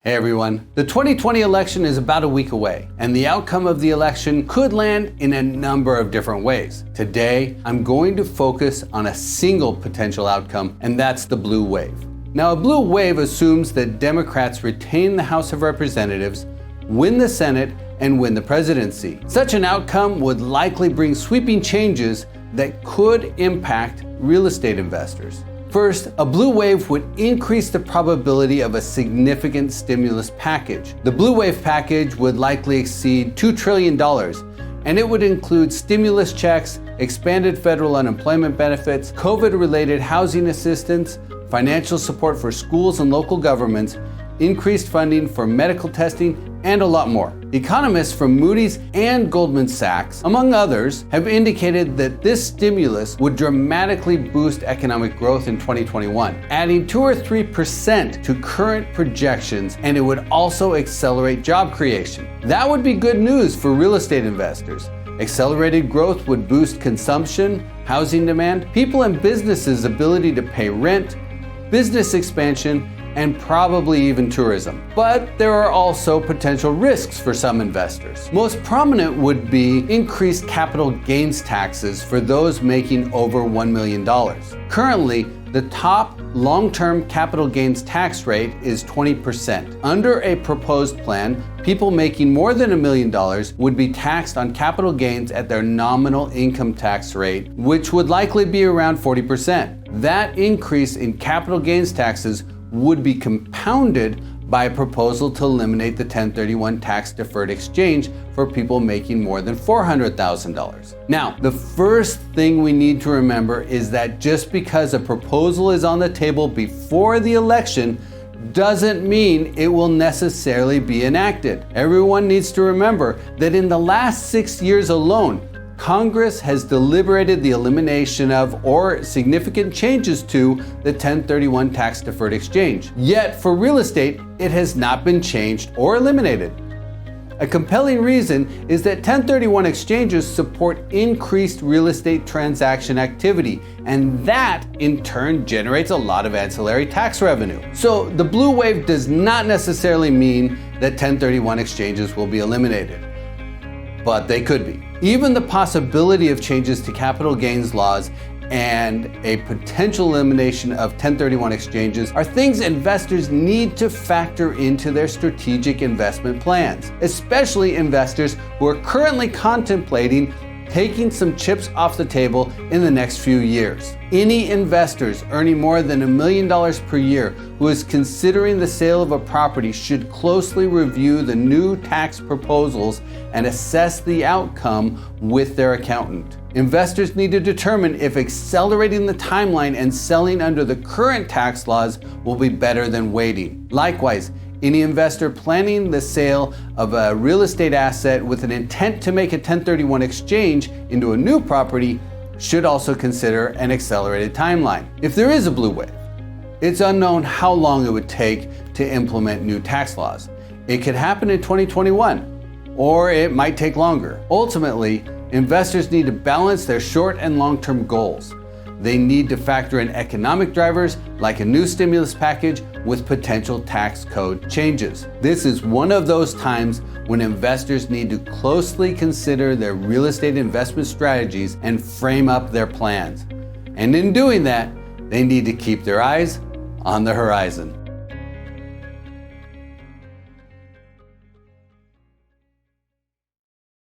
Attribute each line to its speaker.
Speaker 1: Hey everyone, the 2020 election is about a week away, and the outcome of the election could land in a number of different ways. Today, I'm going to focus on a single potential outcome, and that's the blue wave. Now, a blue wave assumes that Democrats retain the House of Representatives, win the Senate, and win the presidency. Such an outcome would likely bring sweeping changes that could impact real estate investors. First, a blue wave would increase the probability of a significant stimulus package. The blue wave package would likely exceed $2 trillion, and it would include stimulus checks, expanded federal unemployment benefits, COVID-related housing assistance, financial support for schools and local governments, increased funding for medical testing, and a lot more. Economists from Moody's and Goldman Sachs, among others, have indicated that this stimulus would dramatically boost economic growth in 2021, adding 2 or 3% to current projections, and it would also accelerate job creation. That would be good news for real estate investors. Accelerated growth would boost consumption, housing demand, people and businesses' ability to pay rent, business expansion, and probably even tourism. But there are also potential risks for some investors. Most prominent would be increased capital gains taxes for those making over $1 million. Currently, the top long-term capital gains tax rate is 20%. Under a proposed plan, people making more than $1 million would be taxed on capital gains at their nominal income tax rate, which would likely be around 40%. That increase in capital gains taxes would be compounded by a proposal to eliminate the 1031 tax deferred exchange for people making more than $400,000. Now, the first thing we need to remember is that just because a proposal is on the table before the election doesn't mean it will necessarily be enacted. Everyone needs to remember that in the last 6 years alone, Congress has deliberated the elimination of or significant changes to the 1031 tax deferred exchange. Yet for real estate, it has not been changed or eliminated. A compelling reason is that 1031 exchanges support increased real estate transaction activity, and that in turn generates a lot of ancillary tax revenue. So the blue wave does not necessarily mean that 1031 exchanges will be eliminated, but they could be. Even the possibility of changes to capital gains laws and a potential elimination of 1031 exchanges are things investors need to factor into their strategic investment plans, especially investors who are currently contemplating taking some chips off the table in the next few years. Any investors earning more than $1 million per year who is considering the sale of a property should closely review the new tax proposals and assess the outcome with their accountant. Investors need to determine if accelerating the timeline and selling under the current tax laws will be better than waiting. Likewise, any investor planning the sale of a real estate asset with an intent to make a 1031 exchange into a new property should also consider an accelerated timeline. If there is a blue wave, it's unknown how long it would take to implement new tax laws. It could happen in 2021, or it might take longer. Ultimately, investors need to balance their short and long-term goals. They need to factor in economic drivers like a new stimulus package with potential tax code changes. This is one of those times when investors need to closely consider their real estate investment strategies and frame up their plans. And in doing that, they need to keep their eyes on the horizon.